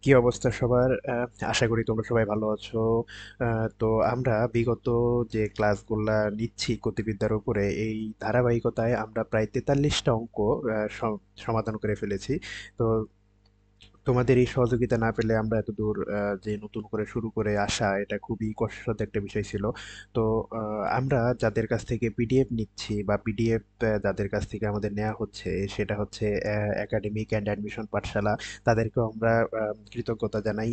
কি অবস্থা সবার? আশা করি তোমরা সবাই ভালো আছো। তো আমরা বিগত যে ক্লাসগুলা নিচ্ছি গতিবিদ্যার উপরে, এই ধারাবাহিকতায় আমরা প্রায় 43টা অঙ্ক সমাধান করে ফেলেছি। তো তোমাদের এই সহযোগিতা না পেলে আমরা এতদূর যে নতুন করে শুরু করে আসা, এটা খুবই কষ্টসাধ্য একটা বিষয় ছিল। তো আমরা যাদের কাছ থেকে পিডিএফ নিচ্ছি বা পিডিএফ যাদের কাছ থেকে আমাদের নেওয়া হচ্ছে, সেটা হচ্ছে একাডেমিক অ্যান্ড অ্যাডমিশন পাঠশালা। তাদেরকেও আমরা কৃতজ্ঞতা জানাই।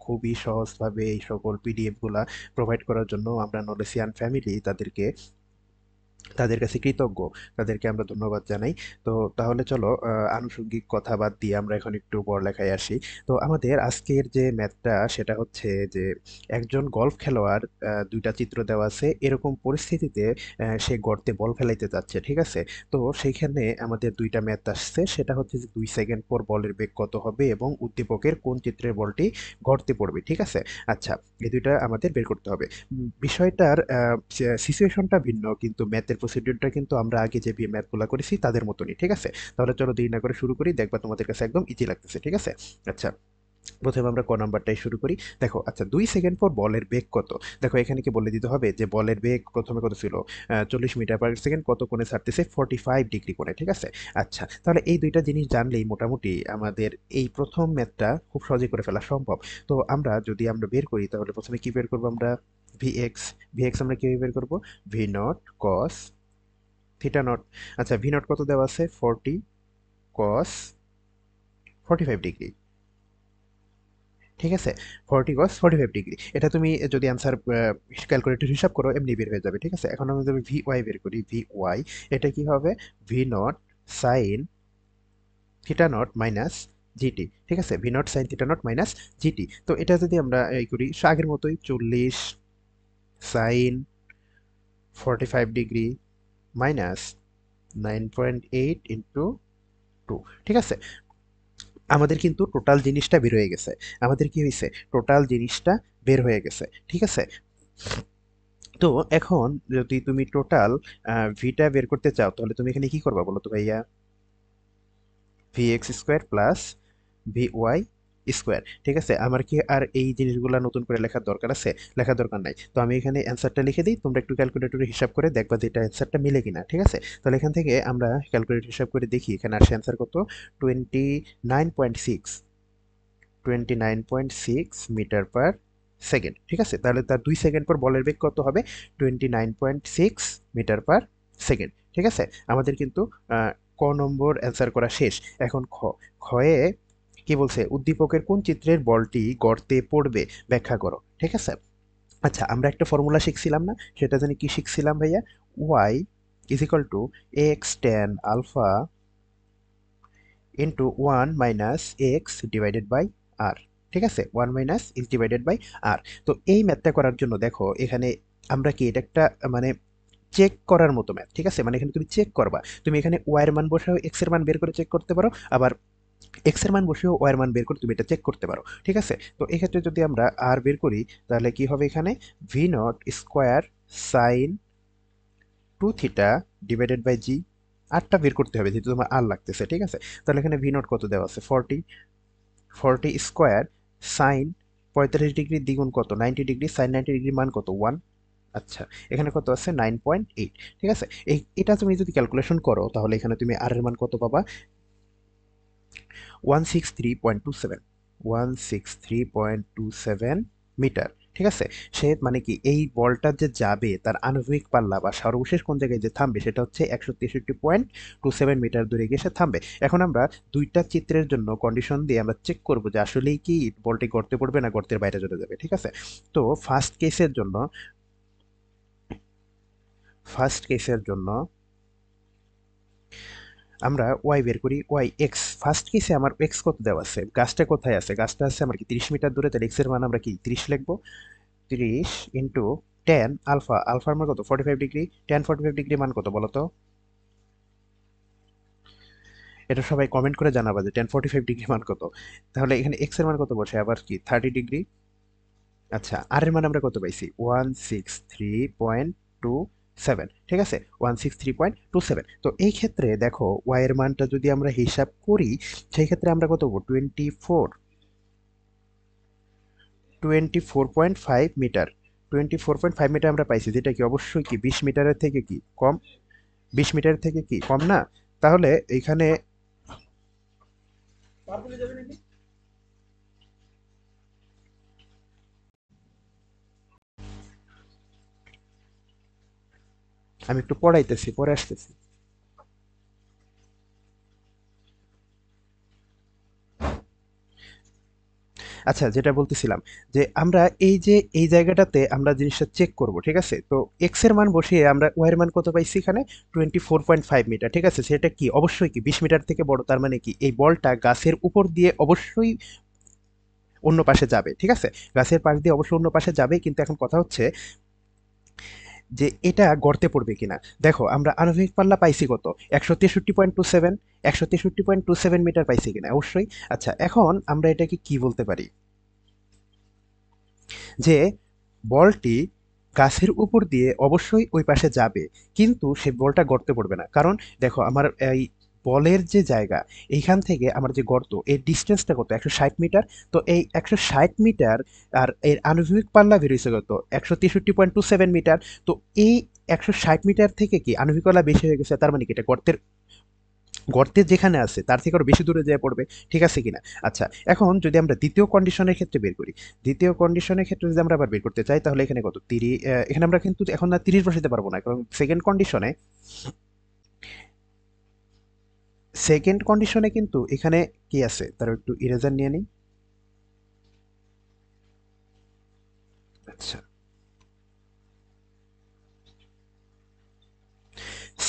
খুবই সহজভাবে এই সকল পিডিএফ গুলা প্রোভাইড করার জন্য আমরা নলেসিয়ান ফ্যামিলি তাদের কাছে কৃতজ্ঞ। তাদেরকে আমরা ধন্যবাদ জানাই। তো তাহলে চলো, আনুষঙ্গিক কথা বাদ দিয়ে আমরা এখন একটু পড়ালেখায় আসি। তো আমাদের আজকের যে ম্যাথটা সেটা হচ্ছে যে একজন গলফ খেলোয়াড়, ২ টা চিত্র দেওয়া আছে। এরকম পরিস্থিতিতে সে গর্তে বল ফেলাইতে যাচ্ছে। ঠিক আছে? তো সেইখানে আমাদের ২ টা ম্যাথ আসছে। সেটা হচ্ছে যে ২ সেকেন্ড পর বলের বেগ কত হবে এবং উদ্দীপকের কোন চিত্রের বলটি গর্তে পড়বে। ঠিক আছে? আচ্ছা, এই ২ টা আমাদের বের করতে হবে। বিষয়টার সিচুয়েশনটা ভিন্ন, কিন্তু ম্যাথের প্রসিডিউরটা কিন্তু আমরা আগে যে ম্যাথগুলো করেছি তাদের মতনই। ঠিক আছে? তাহলে চলো দেরি না করে শুরু করি, দেখবা তোমাদের কাছে একদম ইজি লাগতেছে। ঠিক আছে? আচ্ছা, প্রথমে আমরা ক নাম্বারটাই শুরু করি। দেখো, আচ্ছা, ২ সেকেন্ড পর বলের বেগ কত? দেখো, এখানে কি বলে দিতে হবে যে বলের বেগ প্রথমে কত ছিল? 40 মিটার পার সেকেন্ড, কত কোণে ছাড়তেছে? 45 ডিগ্রি কোণে। ঠিক আছে? আচ্ছা, তাহলে এই দুইটা জিনিস জানলেই মোটামুটি আমাদের এই প্রথম ম্যাথটা খুব সহজে করে ফেলা সম্ভব। তো যদি আমরা বের করি, তাহলে প্রথমে কি বের করবো আমরা? ভিএক্স। ভিএক্স আমরা কিভাবে বের করবো? V naught cos theta not. আচ্ছা, ভি নট কত দেওয়া আছে? 40 cos 45 ডিগ্রি। ঠিক আছে? 40 cos 45 ডিগ্রি, এটা তুমি যদি অ্যান্সার ক্যালকুলেটর হিসাব করো, এমনি বের হয়ে যাবে। ঠিক আছে? এখন আমরা যদি ভি ওয়াই বের করি, ভি ওয়াই, এটা কি হবে? V naught sine theta not minus GT. ঠিক আছে? V naught sine theta not minus GT. তো এটা যদি আমরা এই করি, আগের মতোই 40 sin 45 ডিগ্রি মাইনাস 9.8 ইন্টু 2। ঠিক আছে? আমাদের কিন্তু টোটাল জিনিসটা বের হয়ে গেছে। আমাদের কি হয়েছে? টোটাল জিনিসটা বের হয়ে গেছে। ঠিক আছে? তো এখন যদি তুমি টোটাল ভিটা বের করতে চাও, তাহলে তুমি এখানে কি করবা বলো তো ভাইয়া? V x square plus v y square. ঠিক আছে? আমার কি আর এই জিনিসগুলো নতুন করে লেখার দরকার আছে? লেখার দরকার নাই। তো আমি এখানে অ্যান্সারটা লিখে দিই, তোমরা একটু ক্যালকুলেটরে হিসাব করে দেখবা যে এটা অ্যান্সারটা মিলে কিনা। ঠিক আছে? তাহলে এখান থেকে আমরা ক্যালকুলেটর হিসাব করে দেখি এখানে আসে অ্যান্সার কত? 29.6, 29.6 মিটার পার সেকেন্ড। ঠিক আছে? তাহলে তার ২ সেকেন্ড পর বলের বেগ কত হবে? 29.6 মিটার পার সেকেন্ড। ঠিক আছে? আমাদের কিন্তু ক নম্বর অ্যান্সার করা শেষ। এখন খয়ে কি বলছে? উদ্দীপকের কোন চিত্রের বলটি গর্তে পড়বে ব্যাখ্যা করো। ঠিক আছে? আচ্ছা, আমরা একটা ফর্মুলা শিখছিলাম না? সেটা জানি কি শিখছিলাম ভাইয়া? Y is equal to x tan alpha into one minus x divided by R. ঠিক আছে? One minus x divided by R. তো এই ম্যাথটা করার জন্য দেখো এখানে আমরা কি এটা একটা মানে চেক করার মতো ম্যাথ। ঠিক আছে? মানে এখানে তুমি চেক করবা। তুমি এখানে ওয়াই এর মান বসাও, এক্স এর মান বের করে চেক করতে পারো, আবার এক্স এর মান বসিয়েও ওয়াই এর মান বের করে তুমি এটা চেক করতে পারো। ঠিক আছে? তো এক্ষেত্রে যদি আমরা আর বের করি, তাহলে কি হবে এখানে? V naught square sine 2 theta divided by g. আরটা বের করতে হবে যেহেতু তোমার আর লাগতেছে। ঠিক আছে? তাহলে এখানে ভি নট কত দেওয়া আছে? 40 স্কোয়ার সাইন 45 ডিগ্রি দ্বিগুণ কত? 90 ডিগ্রি। সাইন 90 ডিগ্রি মান কত? 1। আচ্ছা, এখানে কত আছে? 9.8। ঠিক আছে? এটা তুমি যদি ক্যালকুলেশন করো, তাহলে এখানে তুমি আর এর মান কত পাবা? 163.27। 163.27 মিটার। ঠিক আছে? সে মানে কি, এই বলটা যে যাবে তার আণবিক পাল্লা বা সর্বশেষ কোন জায়গায় যে থামবে সেটা হচ্ছে 163.27 মিটার দূরে গিয়ে সে থামবে। এখন আমরা দুইটা চিত্রের জন্য কন্ডিশন দিয়ে আমরা চেক করব যে আসলেই কি বলটি গর্তে পড়বে না গর্তের বাইরে চলে যাবে। ঠিক আছে? তো ফার্স্ট কেসের জন্য আমরা ওয়াই বের করি। ওয়াই এক্স, ফার্স্ট কেসে আমার এক্স কত দেওয়া আছে? গাছটা কোথায় আছে? গাছটা আছে আমার কি 30 মিটার দূরে, তাহলে এক্স এর মান আমরা কি 30 লিখবো। 30 ইন্টু টেন আলফা, আলফার মান কত? 45 ডিগ্রি। টেন 45 ডিগ্রি মান কত বলো তো? এটা সবাই কমেন্ট করে জানাবা যে 10 45 ডিগ্রি মান কত। তাহলে এখানে এক্স এর মান কত বসে? আবার কি 30 ডিগ্রি। আচ্ছা, আর এর মান আমরা কত পাইছি? 163.27। ঠিক আছে? 163.27। তো এই ক্ষেত্রে দেখো ওয়াই এর মানটা যদি আমরা হিসাব করি, সেই ক্ষেত্রে আমরা কত পাবো? 24 24.5 মিটার। 24.5 মিটার আমরা পাইছি, যেটা কি অবশ্যই কি 20 মিটারের থেকে কি কম? 20 মিটারের থেকে কি কম না? তাহলে এখানে আমি একটু পড়াইতেছি, পরে আসতেছি। আচ্ছা, যেটা বলতেছিলাম যে আমরা এই যে এই জায়গাটাতে আমরা জিনিসটা চেক করব, ঠিক আছে? তো এক্স এর মান বসিয়ে আমরা ওয়াই এর মান কত পাইছি এখানে? 24.5 মিটার, ঠিক আছে? সেটা কি অবশ্যই কি 20 মিটার থেকে বড়, তার মানে কি এই বলটা গাছের উপর দিয়ে অবশ্যই অন্য পাশে যাবে, ঠিক আছে? গাছের পাশ দিয়ে অবশ্যই অন্য পাশে যাবে, কিন্তু এখন কথা হচ্ছে যে এটা গর্তে পড়বে কিনা। দেখো আমরা আণবিক পাল্লা পাইছি কত? 163.27, 163.27 মিটার পাইছি কিনা? অবশ্যই। আচ্ছা, এখন আমরা এটাকে কি বলতে পারি? যে বলটি গাছের উপর দিয়ে অবশ্যই ওই পাশে যাবে, কিন্তু সে বলটা গর্তে পড়বে না। কারণ দেখো আমার এই বলের যে জায়গা, এইখান থেকে আমার যে গর্ত, এর ডিস্টেন্সটা কত? 160 মিটার। তো এই 160 মিটার আর এর আনুভূমিক পাল্লা বেরিয়েছে কত? 163.27 মিটার। তো এই 160 মিটার থেকে কি আণবিক পাল্লা বেশি হয়ে গেছে, তার মানে কি এটা গর্তের গর্তের যেখানে আছে তার থেকে আরো বেশি দূরে যেয়ে পড়বে, ঠিক আছে কিনা? আচ্ছা, এখন যদি আমরা দ্বিতীয় কন্ডিশনের ক্ষেত্রে বের করি, দ্বিতীয় কন্ডিশনের ক্ষেত্রে যদি আমরা আবার বের করতে চাই, তাহলে এখানে কত? 30, এখানে আমরা কিন্তু এখন আর 30 বসাতে পারবো না, কারণ সেকেন্ড কন্ডিশনে কিন্তু এখানে কি আছে তার একটু ইরেজার নিয়ে নিই। আচ্ছা,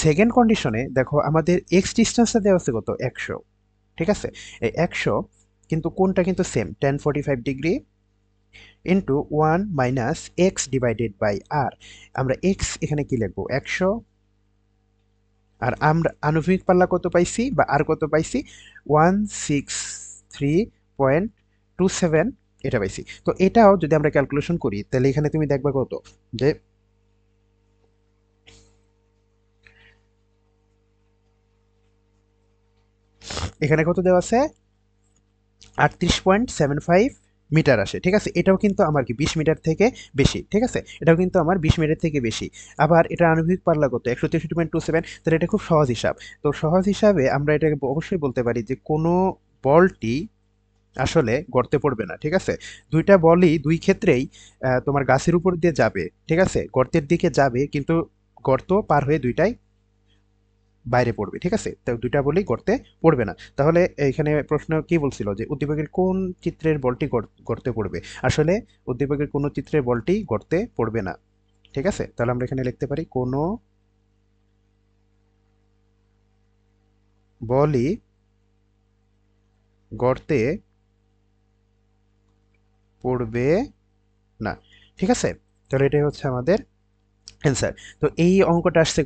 সেকেন্ড কন্ডিশনে দেখো আমাদের এক্স ডিস্টেন্সটা দেওয়া আছে কত? 100, ঠিক আছে? এই 100 কিন্তু কোনটা কিন্তু সেম, 1045 ডিগ্রি ইন্টু 1 - x/r। আমরা এক্স এখানে কি লিখবো? 100। আর আমরা আণবিক পাল্লা কত পাইছি বা আর কত পাইছি? 163.27 এটা পাইছি। তো এটাও যদি আমরা ক্যালকুলেশন করি, তাহলে এখানে তুমি দেখবা কত, যে এখানে কত দেওয়া আছে? 38.75 মিটার আসে, ঠিক আছে? এটাও কিন্তু আমার কি 20 মিটার থেকে বেশি, ঠিক আছে? এটাও কিন্তু আমার 20 মিটার থেকে বেশি। আবার এটা আণবিক পাল্লা কত? 163.27। তাহলে এটা খুব সহজ হিসাব। তো সহজ হিসাবে আমরা এটাকে অবশ্যই বলতে পারি যে কোনো বলটি আসলে গর্তে পড়বে না, ঠিক আছে? দুইটা বলই দুই ক্ষেত্রেই তোমার গাছের উপর দিয়ে যাবে, ঠিক আছে? গর্তের দিকে যাবে, কিন্তু গর্ত পার হয়ে দুইটাই বাইরে পড়বে, ঠিক আছে? তো দুইটা বলই গর্তে পড়বে না। তাহলে এখানে প্রশ্ন কি বলছিল যে উদ্দীপকের কোন চিত্রের বলটি গর্তে পড়বে? আসলে উদ্দীপকের কোনো চিত্রের বলটি গর্তে পড়বে না, ঠিক আছে? তাহলে আমরা এখানে লিখতে পারি কোনো বলই গর্তে পড়বে না, ঠিক আছে? তাহলে এটাই হচ্ছে আমাদের অ্যান্সার। তো এই অঙ্কটা আসছে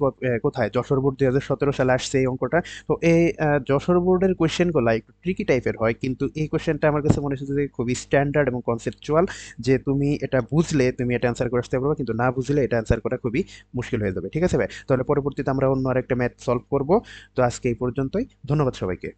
কোথায়? যশোর বোর্ড 2017 সালে আসছে এই অঙ্কটা। তো এই যশোর বোর্ডের কোয়েশ্চেনগুলা একটু ট্রিকি টাইপের হয়, কিন্তু এই কোয়েশ্চেনটা আমার কাছে মনে হচ্ছে যে খুবই স্ট্যান্ডার্ড এবং কনসেপচুয়াল, যে তুমি এটা বুঝলে তুমি এটা অ্যান্সার করে আসতে পারবে, কিন্তু না বুঝলে এটা অ্যান্সার করা খুবই মুশকিল হয়ে যাবে, ঠিক আছে ভাই? তাহলে পরবর্তীতে আমরা অন্য আরেকটা ম্যাথ সলভ করব। তো আজকে এই পর্যন্তই। ধন্যবাদ সবাইকে।